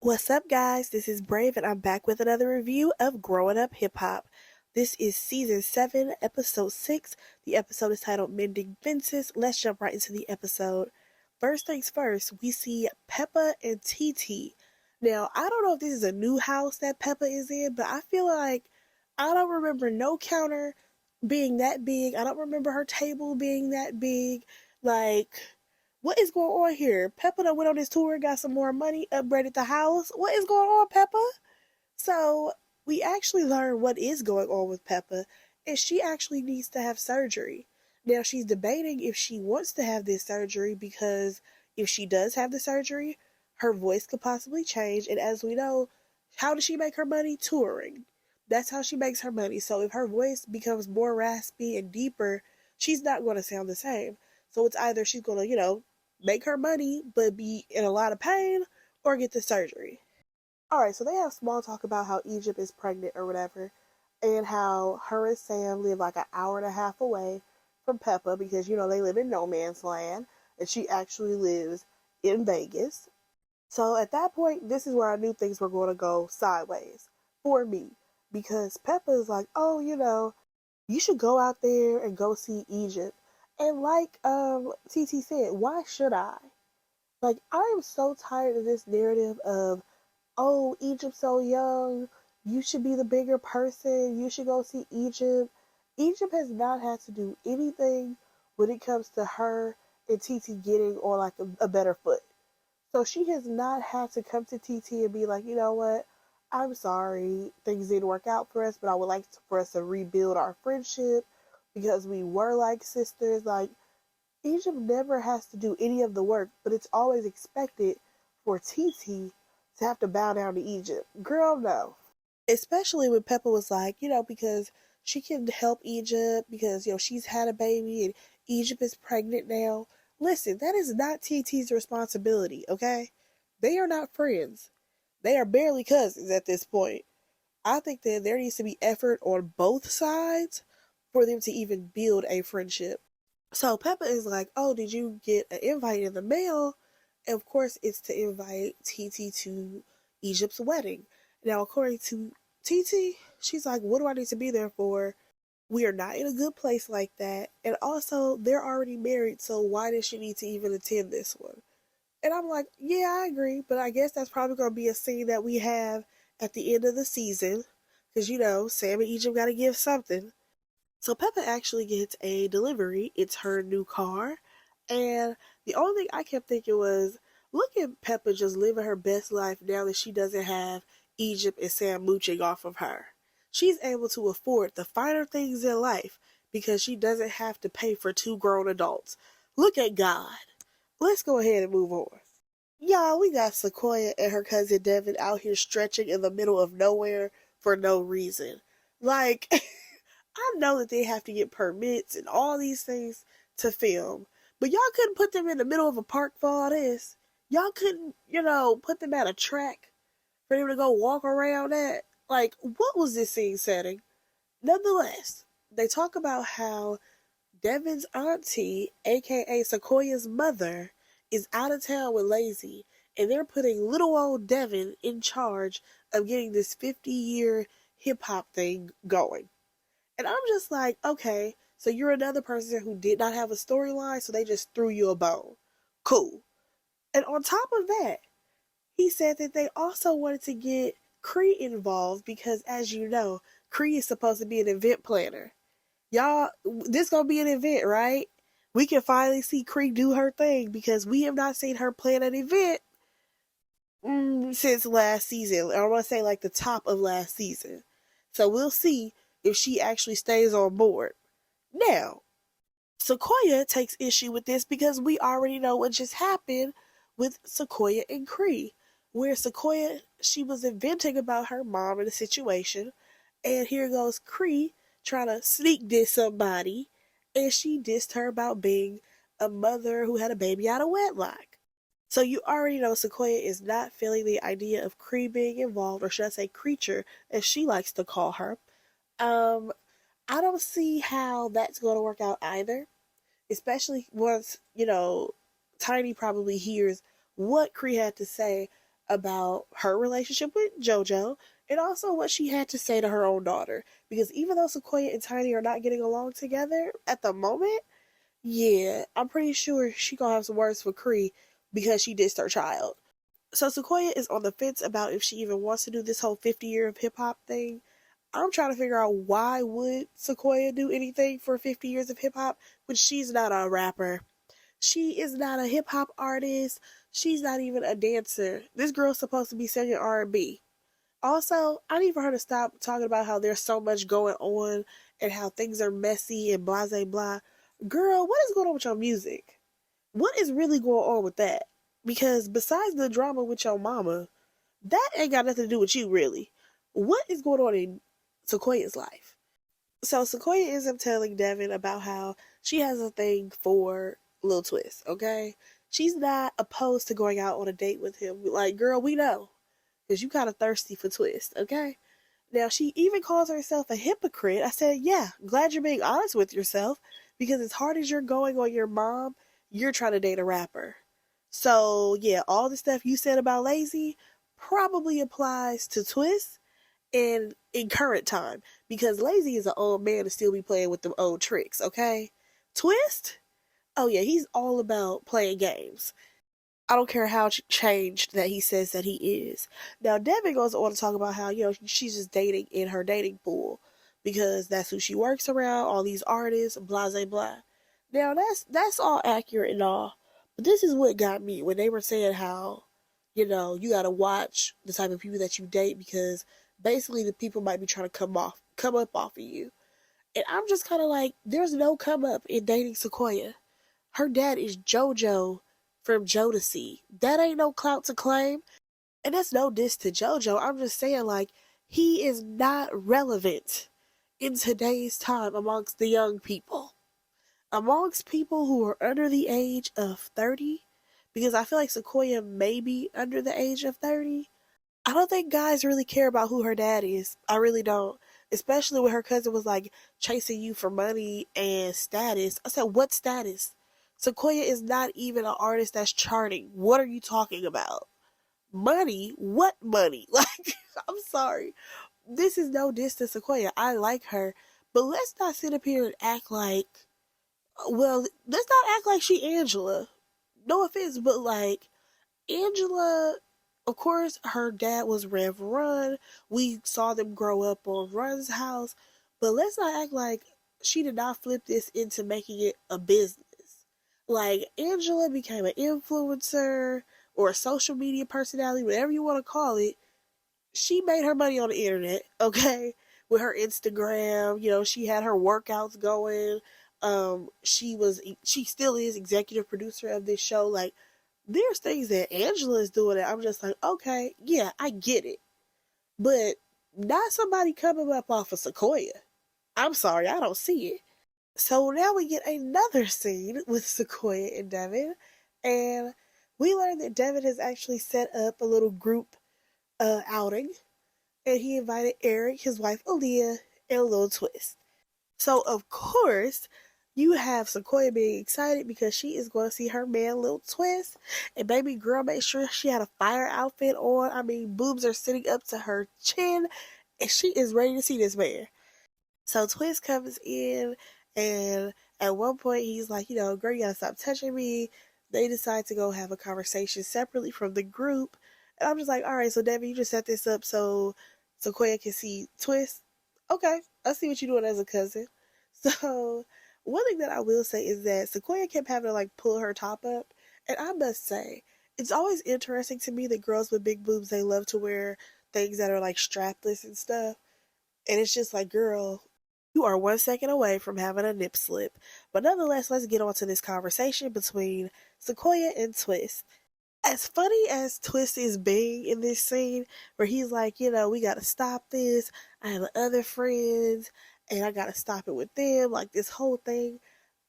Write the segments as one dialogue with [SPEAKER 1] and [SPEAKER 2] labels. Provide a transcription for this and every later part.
[SPEAKER 1] What's up, guys? This is Brave, and I'm back with another review of Growing Up Hip Hop. This is season 7, episode 6. The episode is titled Mending Fences. Let's jump right into the episode. First things first, we see Peppa and TT. Now, I don't know if this is a new house that Peppa is in, but I feel like I don't remember no counter being that big. I don't remember her table being that big. Like, what is going on here? Peppa done went on this tour, got some more money, upgraded the house. What is going on, Peppa? So we actually learn what is going on with Peppa, and she actually needs to have surgery. Now she's debating if she wants to have this surgery because if she does have the surgery, her voice could possibly change. And as we know, how does she make her money? Touring. That's how she makes her money. So if her voice becomes more raspy and deeper, she's not going to sound the same. So it's either she's going to, make her money but be in a lot of pain or get the surgery. Alright, so they have small talk about how Egypt is pregnant or whatever, and how her and Sam live like an hour and a half away from Peppa because, they live in no man's land, and she actually lives in Vegas. So at that point, this is where I knew things were going to go sideways for me because Peppa is like, oh, you should go out there and go see Egypt. And like TT said, why should I? Like, I am so tired of this narrative of, oh, Egypt's so young, you should be the bigger person, you should go see Egypt. Egypt has not had to do anything when it comes to her and TT getting on like a better foot. So she has not had to come to TT and be like, you know what, I'm sorry, things didn't work out for us, but I would like for us to rebuild our friendship because we were like sisters. Like, Egypt never has to do any of the work, but it's always expected for TT to have to bow down to Egypt. Girl, no. Especially when Peppa was like, because she can help Egypt because, she's had a baby and Egypt is pregnant now. Listen, that is not TT's responsibility, okay? They are not friends. They are barely cousins at this point. I think that there needs to be effort on both sides for them to even build a friendship. So Peppa is like, oh, did you get an invite in the mail? And of course, it's to invite TT to Egypt's wedding. Now, according to TT, she's like, what do I need to be there for? We are not in a good place like that. And also, they're already married, so why does she need to even attend this one? And I'm like, yeah, I agree, but I guess that's probably going to be a scene that we have at the end of the season. Because, Sam and Egypt got to give something. So Peppa actually gets a delivery. It's her new car. And the only thing I kept thinking was, look at Peppa just living her best life now that she doesn't have Egypt and Sam mooching off of her. She's able to afford the finer things in life because she doesn't have to pay for two grown adults. Look at God. Let's go ahead and move on. Y'all, we got Sequoia and her cousin Devin out here stretching in the middle of nowhere for no reason. Like, I know that they have to get permits and all these things to film, but y'all couldn't put them in the middle of a park for all this. Y'all couldn't, put them at a track for them to go walk around at. Like, what was this scene setting? Nonetheless, they talk about how Devin's auntie, aka Sequoia's mother, is out of town with Lazy, and they're putting little old Devin in charge of getting this 50-year hip hop thing going. And I'm just like, okay, so you're another person who did not have a storyline, so they just threw you a bone. Cool. And on top of that, he said that they also wanted to get Cree involved because, as you know, Cree is supposed to be an event planner. Y'all, this gonna be an event, right? We can finally see Cree do her thing because we have not seen her plan an event since last season. I want to say like the top of last season. So we'll see if she actually stays on board. Now, Sequoia takes issue with this because we already know what just happened with Sequoia and Cree, where Sequoia, she was venting about her mom and the situation, and here goes Cree trying to sneak diss somebody, and she dissed her about being a mother who had a baby out of wedlock. So you already know Sequoia is not feeling the idea of Cree being involved, or should I say creature, as she likes to call her. Um, I don't see how that's going to work out either, especially once, Tiny probably hears what Cree had to say about her relationship with JoJo and also what she had to say to her own daughter. Because even though Sequoia and Tiny are not getting along together at the moment, yeah, I'm pretty sure she gonna have some words for Cree because she dissed her child. So Sequoia is on the fence about if she even wants to do this whole 50 year of hip hop thing. I'm trying to figure out why would Sequoia do anything for 50 years of hip hop when she's not a rapper. She is not a hip hop artist. She's not even a dancer. This girl's supposed to be singing R&B. Also, I need for her to stop talking about how there's so much going on and how things are messy and blah blah blah. Girl, what is going on with your music? What is really going on with that? Because besides the drama with your mama, that ain't got nothing to do with you, really. What is going on in Sequoia's life? So Sequoia ends up telling Devin about how she has a thing for Lil Twist, okay? She's not opposed to going out on a date with him. Like, girl, we know. Because you kind of thirsty for Twist, okay? Now, she even calls herself a hypocrite. I said, yeah, glad you're being honest with yourself. Because as hard as you're going on your mom, you're trying to date a rapper. So, yeah, all the stuff you said about Lazy probably applies to Twist and in current time. Because Lazy is an old man to still be playing with them old tricks, okay? Twist? Oh, yeah, he's all about playing games. I don't care how changed that he says that he is. Now, Devin goes on to talk about how, she's just dating in her dating pool because that's who she works around, all these artists, blah, blah, blah. Now, that's all accurate and all. But this is what got me when they were saying how, you got to watch the type of people that you date because basically the people might be trying to come up off of you. And I'm just kind of like, there's no come up in dating Sequoia. Her dad is JoJo from Jodeci. That ain't no clout to claim. And that's no diss to JoJo. I'm just saying, like, he is not relevant in today's time amongst the young people. Amongst people who are under the age of 30, because I feel like Sequoia may be under the age of 30. I don't think guys really care about who her dad is. I really don't. Especially when her cousin was like chasing you for money and status. I said, what status? Sequoia is not even an artist that's charting. What are you talking about? Money? What money? Like, I'm sorry. This is no diss to Sequoia. I like her. But let's not sit up here and act like, well, let's not act like she Angela. No offense, but like, Angela, of course, her dad was Rev Run. We saw them grow up on Run's house. But let's not act like she did not flip this into making it a business. Like, Angela became an influencer or a social media personality, whatever you want to call it. She made her money on the internet, okay? With her Instagram, she had her workouts going. She still is executive producer of this show. Like, there's things that Angela is doing that I'm just like, okay, yeah, I get it. But not somebody coming up off of Sequoia. I'm sorry, I don't see it. So now we get another scene with Sequoia and Devin, and we learn that Devin has actually set up a little group outing, and he invited Eric, his wife Aaliyah, and Lil Twist. So of course, you have Sequoia being excited because she is going to see her man Lil Twist, and baby girl made sure she had a fire outfit on. I mean, boobs are sitting up to her chin, and she is ready to see this man. So Twist comes in, and at one point he's like, girl, you gotta stop touching me. They decide to go have a conversation separately from the group. And I'm just like, all right, so Debbie, you just set this up so Sequoia can see Twist. Okay, I see what you're doing as a cousin. So one thing that I will say is that Sequoia kept having to like pull her top up. And I must say, it's always interesting to me that girls with big boobs, they love to wear things that are like strapless and stuff. And it's just like, girl, you are 1 second away from having a nip slip. But nonetheless, let's get on to this conversation between Sequoia and Twist. As funny as Twist is being in this scene, where he's like, we gotta stop this. I have other friends, and I gotta stop it with them. Like, this whole thing.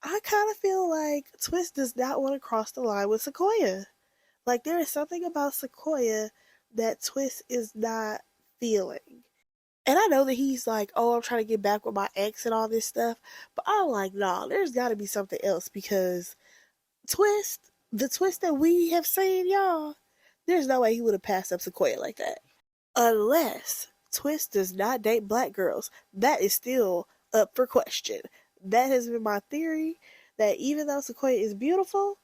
[SPEAKER 1] I kind of feel like Twist does not want to cross the line with Sequoia. Like, there is something about Sequoia that Twist is not feeling. And I know that he's like, oh, I'm trying to get back with my ex and all this stuff. But I'm like, nah, there's got to be something else because the Twist that we have seen, y'all, There's no way he would have passed up Sequoia like that. Unless Twist does not date black girls. That is still up for question. That has been my theory, that even though Sequoia is beautiful,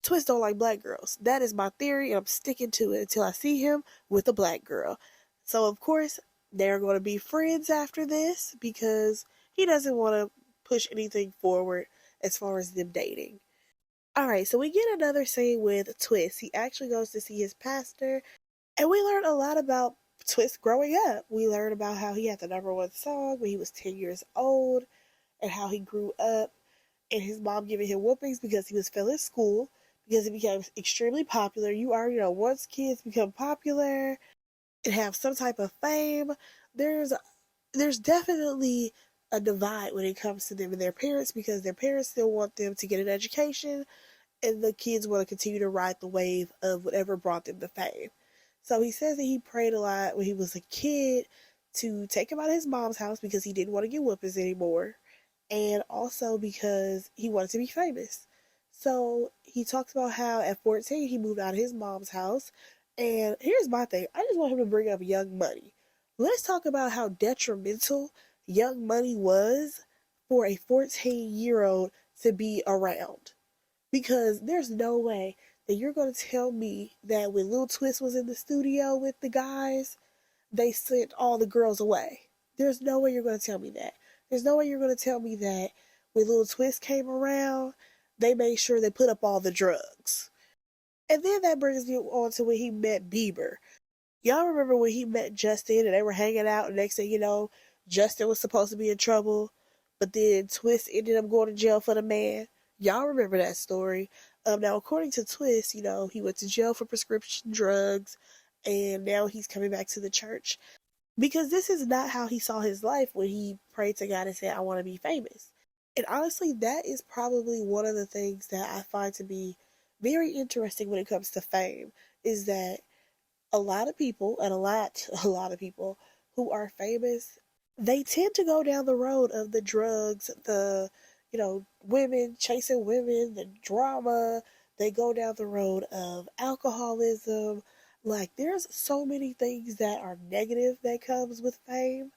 [SPEAKER 1] Twist don't like black girls. That is my theory, and I'm sticking to it until I see him with a black girl. So, of course, they're going to be friends after this because he doesn't want to push anything forward as far as them dating. Alright, so we get another scene with Twist. He actually goes to see his pastor, and we learn a lot about Twist growing up. We learn about how he had the number one song when he was 10 years old, and how he grew up, and his mom giving him whoopings because he was failing school, because he became extremely popular. You already know, once kids become popular and have some type of fame, there's definitely a divide when it comes to them and their parents, because their parents still want them to get an education, and the kids want to continue to ride the wave of whatever brought them to fame. So he says that he prayed a lot when he was a kid to take him out of his mom's house because he didn't want to get whoopings anymore, and also because he wanted to be famous. So he talks about how at 14 he moved out of his mom's house. And here's my thing, I just want him to bring up Young Money. Let's talk about how detrimental Young Money was for a 14-year-old to be around. Because there's no way that you're going to tell me that when Lil Twist was in the studio with the guys, they sent all the girls away. There's no way you're going to tell me that. There's no way you're going to tell me that when Lil Twist came around, they made sure they put up all the drugs. And then that brings me on to when he met Bieber. Y'all remember when he met Justin and they were hanging out, and next thing you know, Justin was supposed to be in trouble, but then Twist ended up going to jail for the man. Y'all remember that story. Now, according to Twist, he went to jail for prescription drugs, and now he's coming back to the church. Because this is not how he saw his life when he prayed to God and said, I want to be famous. And honestly, that is probably one of the things that I find to be very interesting when it comes to fame, is that a lot of people, and a lot of people who are famous, they tend to go down the road of the drugs, the, women, chasing women, the drama. They go down the road of alcoholism. Like, there's so many things that are negative that comes with fame,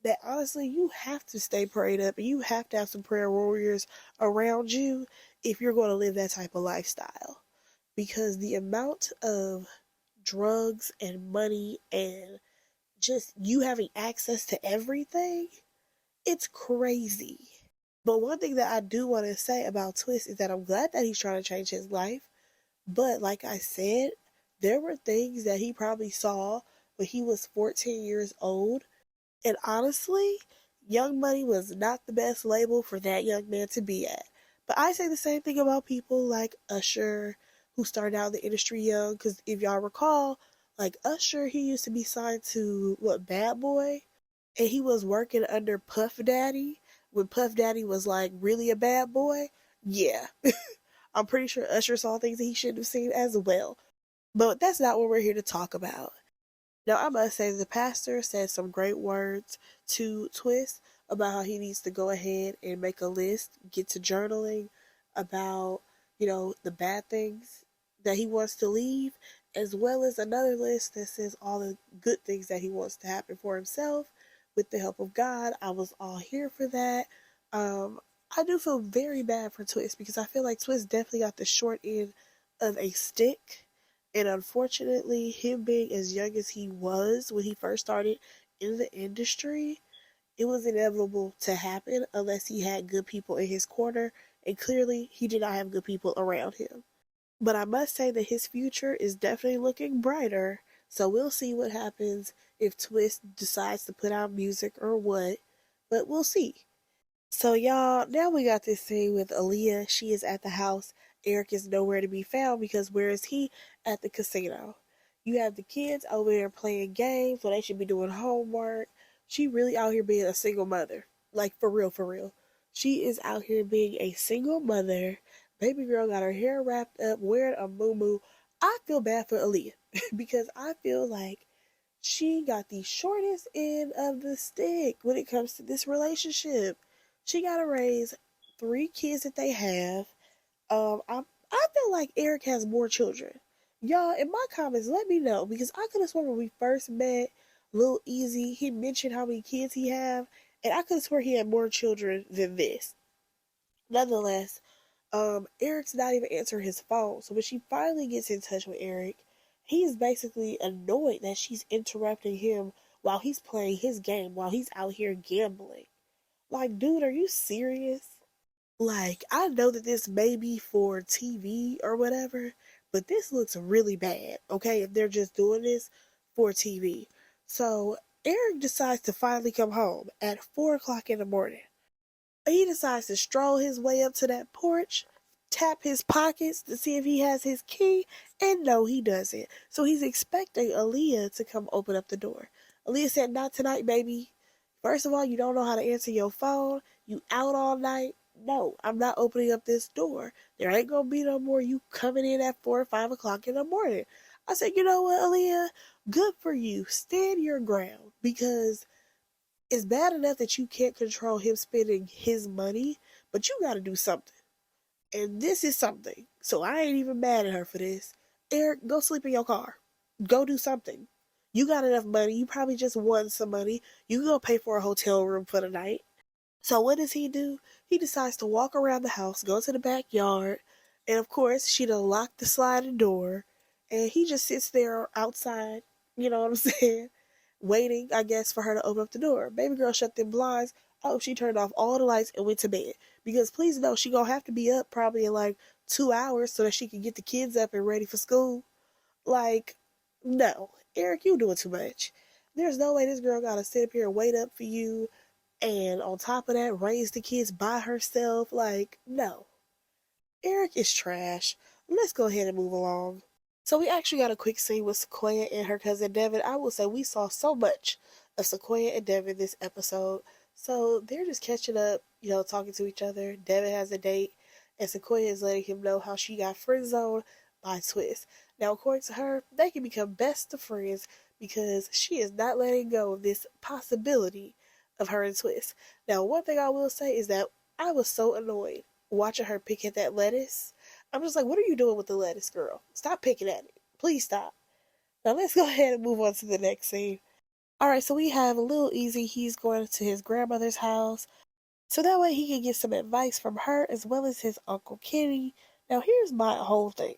[SPEAKER 1] that honestly you have to stay prayed up, and you have to have some prayer warriors around you if you're going to live that type of lifestyle. Because the amount of drugs and money and just you having access to everything, it's crazy. But one thing that I do want to say about Twist is that I'm glad that he's trying to change his life. But like I said, there were things that he probably saw when he was 14 years old. And honestly, Young Money was not the best label for that young man to be at. But I say the same thing about people like Usher, who started out in the industry young. Because if y'all recall, like Usher, he used to be signed to, Bad Boy? And he was working under Puff Daddy when Puff Daddy was like really a bad boy. Yeah. I'm pretty sure Usher saw things that he shouldn't have seen as well. But that's not what we're here to talk about. Now, I must say, the pastor said some great words to Twist about how he needs to go ahead and make a list, get to journaling about, the bad things that he wants to leave, as well as another list that says all the good things that he wants to happen for himself with the help of God. I was all here for that. I do feel very bad for Twist because I feel like Twist definitely got the short end of a stick. And unfortunately, him being as young as he was when he first started in the industry, it was inevitable to happen unless he had good people in his corner. And clearly, he did not have good people around him. But I must say that his future is definitely looking brighter. So we'll see what happens if Twist decides to put out music or what. But we'll see. So y'all, now we got this scene with Aaliyah. She is at the house. Eric is nowhere to be found because where is he? At the casino. You have the kids over there playing games when they should be doing homework. She really out here being a single mother. Like, for real, for real. She is out here being a single mother. Baby girl got her hair wrapped up, wearing a muumuu. I feel bad for Aaliyah because I feel like she got the shortest end of the stick when it comes to this relationship. She got to raise 3 kids that they have. I feel like Eric has more children. Y'all, in my comments, let me know, because I could have sworn when we first met Lil Easy, he mentioned how many kids he have, and I could have sworn he had more children than this. Nonetheless, Eric's not even answering his phone. So when she finally gets in touch with Eric, he's basically annoyed that she's interrupting him while he's playing his game, while he's out here gambling. Like, dude, are you serious? Like, I know that this may be for TV or whatever, but this looks really bad, okay, if they're just doing this for TV. So Eric decides to finally come home at 4 o'clock in the morning. He decides to stroll his way up to that porch, tap his pockets to see if he has his key, and no, he doesn't. So he's expecting Aaliyah to come open up the door. Aaliyah said, "Not tonight, baby. First of all, you don't know how to answer your phone. You out all night. No, I'm not opening up this door. There ain't gonna be no more you coming in at 4 or 5 o'clock in the morning." I said, "You know what, Aaliyah? Good for you. Stand your ground, because it's bad enough that you can't control him spending his money, but you gotta do something. And this is something. So I ain't even mad at her for this. Eric, go sleep in your car. Go do something. You got enough money. You probably just won some money. You can go pay for a hotel room for the night." So what does he do? He decides to walk around the house, go to the backyard, and of course she done locked the sliding door, and he just sits there outside, you know what I'm saying? Waiting, I guess, for her to open up the door. Baby girl shut them blinds. Oh, she turned off all the lights and went to bed. Because please know, she gonna have to be up probably in like 2 hours so that she can get the kids up and ready for school. Like, no. Eric, you doing too much. There's no way this girl gotta sit up here and wait up for you, and on top of that, raise the kids by herself. Like, no. Eric is trash. Let's go ahead and move along. So we actually got a quick scene with Sequoia and her cousin Devin. I will say we saw so much of Sequoia and Devin this episode. So they're just catching up, talking to each other. Devin has a date, and Sequoia is letting him know how she got friend zoned by Twist. Now, according to her, they can become best of friends because she is not letting go of this possibility of her and Twist. Now, one thing I will say is that I was so annoyed watching her pick at that lettuce. I'm just like, what are you doing with the lettuce, girl? Stop picking at it. Please stop. Now let's go ahead and move on to the next scene. Alright, so we have a Lil Easy. He's going to his grandmother's house, so that way he can get some advice from her as well as his Uncle Kenny. Now here's my whole thing.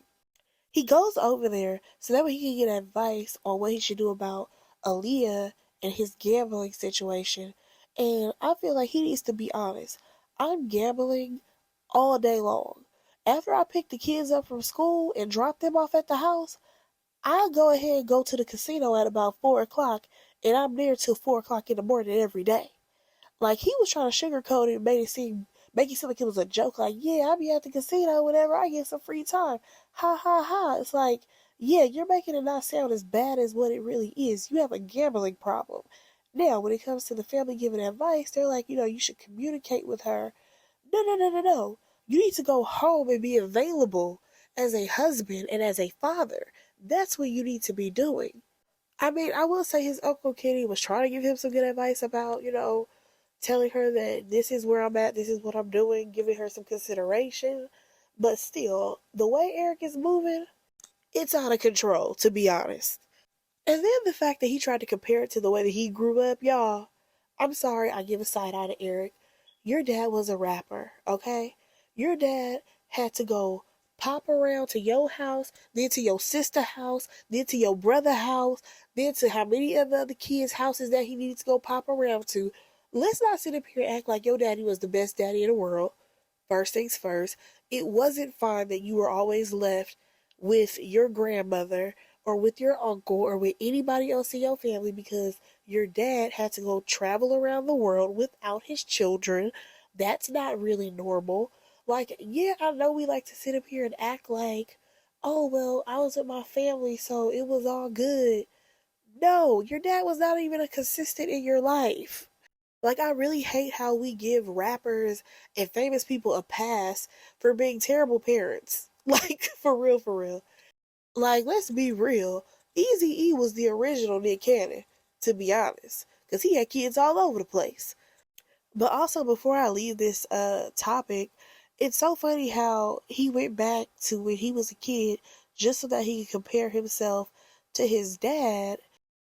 [SPEAKER 1] He goes over there so that way he can get advice on what he should do about Aaliyah and his gambling situation. And I feel like he needs to be honest. I'm gambling all day long. After I pick the kids up from school and drop them off at the house, I go ahead and go to the casino at about 4 o'clock, and I'm there till 4 o'clock in the morning every day. Like, he was trying to sugarcoat it and make it seem like it was a joke. Like, yeah, I'll be at the casino whenever I get some free time. Ha ha ha. It's like, yeah, you're making it not sound as bad as what it really is. You have a gambling problem. Now, when it comes to the family giving advice, they're like, you should communicate with her. No, no, no, no, no. You need to go home and be available as a husband and as a father. That's what you need to be doing. I mean, I will say his Uncle Kenny was trying to give him some good advice about, telling her that this is where I'm at, this is what I'm doing, giving her some consideration. But still, the way Eric is moving, it's out of control, to be honest. And then the fact that he tried to compare it to the way that he grew up, y'all. I'm sorry, I give a side eye to Eric. Your dad was a rapper, okay? Your dad had to go pop around to your house, then to your sister's house, then to your brother's house, then to how many of the other kids' houses that he needed to go pop around to. Let's not sit up here and act like your daddy was the best daddy in the world. First things first, it wasn't fine that you were always left with your grandmother or with your uncle or with anybody else in your family because your dad had to go travel around the world without his children. That's not really normal. Like, yeah, I know we like to sit up here and act like, oh, well, I was with my family, so it was all good. No, your dad was not even a consistent in your life. Like, I really hate how we give rappers and famous people a pass for being terrible parents. Like, for real, for real. Like, let's be real. Easy E was the original Nick Cannon, to be honest, because he had kids all over the place. But also, before I leave this topic, it's so funny how he went back to when he was a kid just so that he could compare himself to his dad,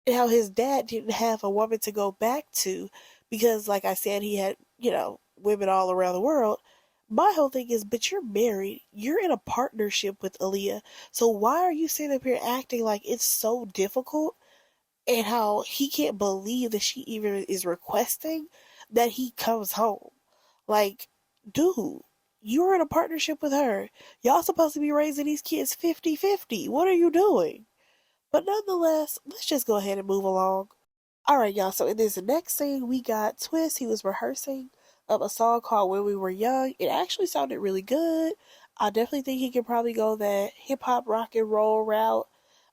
[SPEAKER 1] and how his dad didn't have a woman to go back to because, like I said, he had, women all around the world. My whole thing is, but you're married. You're in a partnership with Aaliyah. So why are you sitting up here acting like it's so difficult, and how he can't believe that she even is requesting that he comes home? Like, dude, you're in a partnership with her. Y'all supposed to be raising these kids 50-50. What are you doing? But nonetheless, let's just go ahead and move along. Alright, y'all, so in this next scene, we got Twist. He was rehearsing a song called When We Were Young. It actually sounded really good. I definitely think he could probably go that hip hop rock and roll route.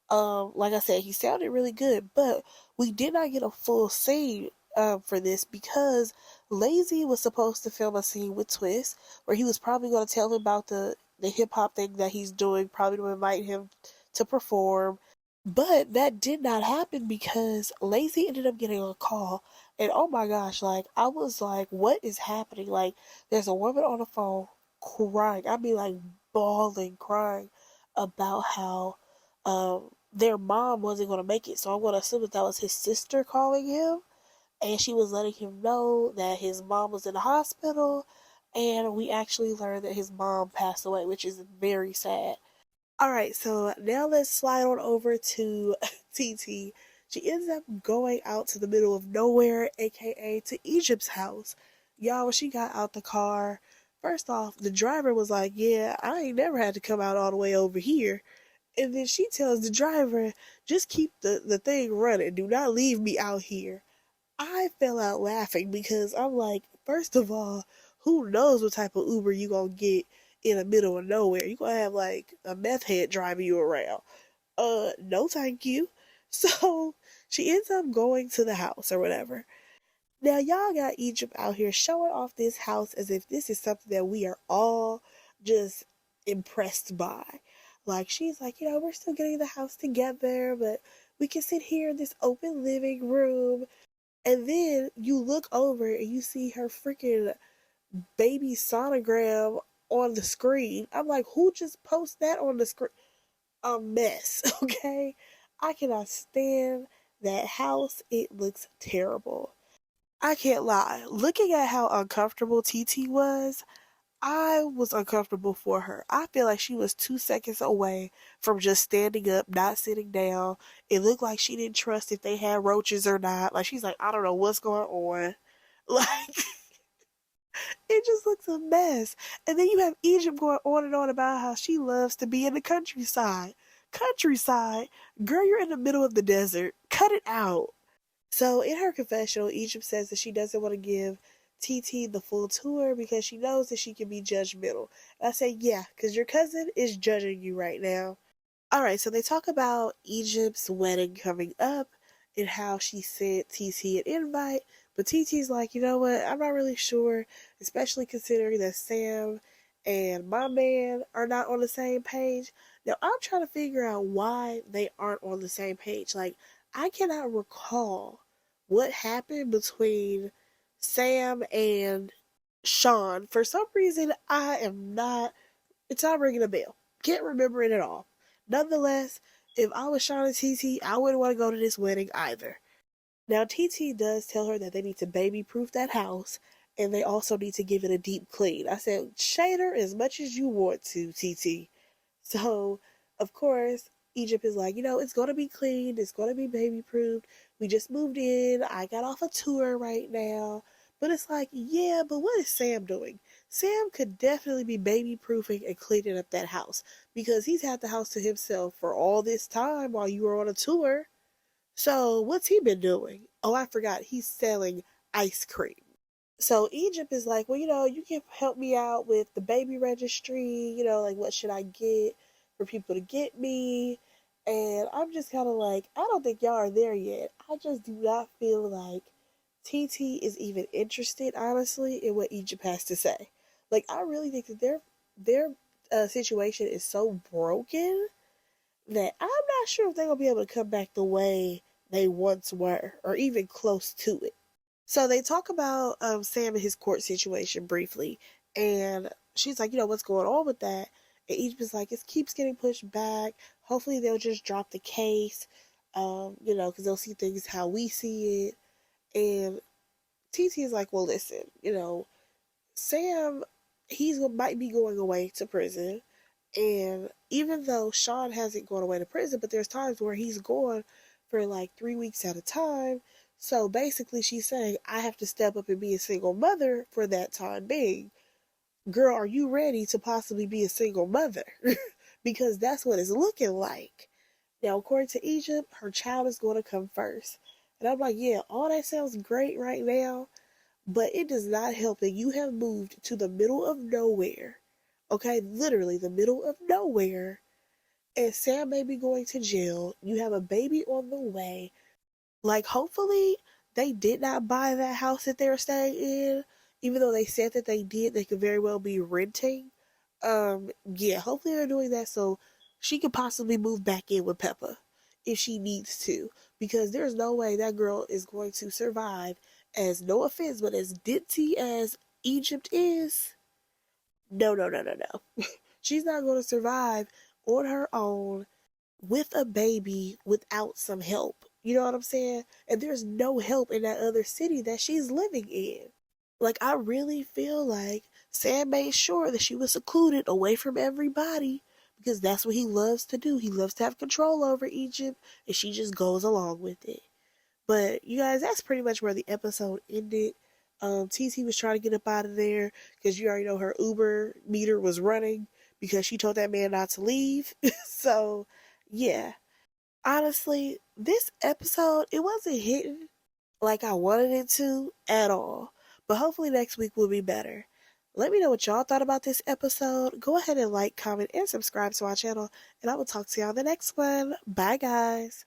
[SPEAKER 1] Like I said, he sounded really good, but we did not get a full scene for this because Lazy was supposed to film a scene with Twist where he was probably going to tell him about the hip hop thing that he's doing, probably to invite him to perform. But that did not happen because Lazy ended up getting a call. And oh my gosh, like, I was like, what is happening? Like, there's a woman on the phone crying. I mean, like, bawling, crying about how their mom wasn't going to make it. So I'm going to assume that was his sister calling him. And she was letting him know that his mom was in the hospital. And we actually learned that his mom passed away, which is very sad. Alright, so now let's slide on over to TT. She ends up going out to the middle of nowhere, aka to Egypt's house. Y'all, when she got out the car, first off, the driver was like, yeah, I ain't never had to come out all the way over here. And then she tells the driver, just keep the thing running. Do not leave me out here. I fell out laughing because I'm like, first of all, who knows what type of Uber you gonna get in the middle of nowhere? You gonna have like a meth head driving you around. No thank you. So she ends up going to the house or whatever. Now y'all got Egypt out here showing off this house as if this is something that we are all just impressed by. Like she's like, we're still getting the house together, but we can sit here in this open living room. And then you look over and you see her freaking baby sonogram on the screen. I'm like, who just posted that on the screen? A mess, okay? I cannot stand that house. It looks terrible. I can't lie. Looking at how uncomfortable TT was, I was uncomfortable for her. I feel like she was 2 seconds away from just standing up, not sitting down. It looked like she didn't trust if they had roaches or not. Like she's like, I don't know what's going on. Like it just looks a mess. And then you have Egypt going on and on about how she loves to be in the countryside. Countryside? Girl, you're in the middle of the desert. Cut it out. So in her confessional, Egypt says that she doesn't want to give TT the full tour because she knows that she can be judgmental. And I say, yeah, because your cousin is judging you right now. Alright, so they talk about Egypt's wedding coming up and how she sent TT an invite, but TT's like, you know what, I'm not really sure, especially considering that Sam and my man are not on the same page. Now, I'm trying to figure out why they aren't on the same page. Like, I cannot recall what happened between Sam and Sean. For some reason, it's not ringing a bell. Can't remember it at all. Nonetheless, if I was Sean and TT, I wouldn't want to go to this wedding either. Now, TT does tell her that they need to baby proof that house and they also need to give it a deep clean. I said, shade her as much as you want to, TT. So, of course, Egypt is like, it's going to be cleaned, it's going to be baby proofed. We just moved in, I got off a tour right now. But it's like, yeah, but what is Sam doing? Sam could definitely be baby proofing and cleaning up that house because he's had the house to himself for all this time while you were on a tour. So, what's he been doing? Oh, I forgot, he's selling ice cream. So Egypt is like, well, you can help me out with the baby registry, like what should I get for people to get me? And I'm just kind of like, I don't think y'all are there yet. I just do not feel like TT is even interested, honestly, in what Egypt has to say. Like, I really think that their situation is so broken that I'm not sure if they're gonna be able to come back the way they once were, or even close to it. So they talk about Sam and his court situation briefly, and she's like, what's going on with that? And Egypt is like, it keeps getting pushed back. Hopefully they'll just drop the case, because they'll see things how we see it. And TT is like, well, listen, Sam, might be going away to prison. And even though Sean hasn't gone away to prison, but there's times where he's gone for like 3 weeks at a time. So basically, she's saying, I have to step up and be a single mother for that time being. Girl, are you ready to possibly be a single mother? Because that's what it's looking like. Now, according to Egypt, her child is going to come first. And I'm like, yeah, all that sounds great right now, but it does not help that you have moved to the middle of nowhere. Okay, literally the middle of nowhere. And Sam may be going to jail. You have a baby on the way. Like, hopefully, they did not buy that house that they're staying in. Even though they said that they did, they could very well be renting. Yeah, hopefully they're doing that so she could possibly move back in with Peppa if she needs to. Because there's no way that girl is going to survive, as no offense, but as ditzy as Egypt is. No, no, no, no, no. She's not going to survive on her own with a baby without some help. You know what I'm saying? And there's no help in that other city that she's living in. Like, I really feel like Sam made sure that she was secluded away from everybody because that's what he loves to do. He loves to have control over Egypt, and she just goes along with it. But you guys, that's pretty much where the episode ended. TT was trying to get up out of there because you already know her Uber meter was running because she told that man not to leave. So, yeah. Honestly, this episode, it wasn't hitting like I wanted it to at all. But hopefully next week will be better. Let me know what y'all thought about this episode. Go ahead and like, comment, and subscribe to our channel. And I will talk to y'all in the next one. Bye, guys.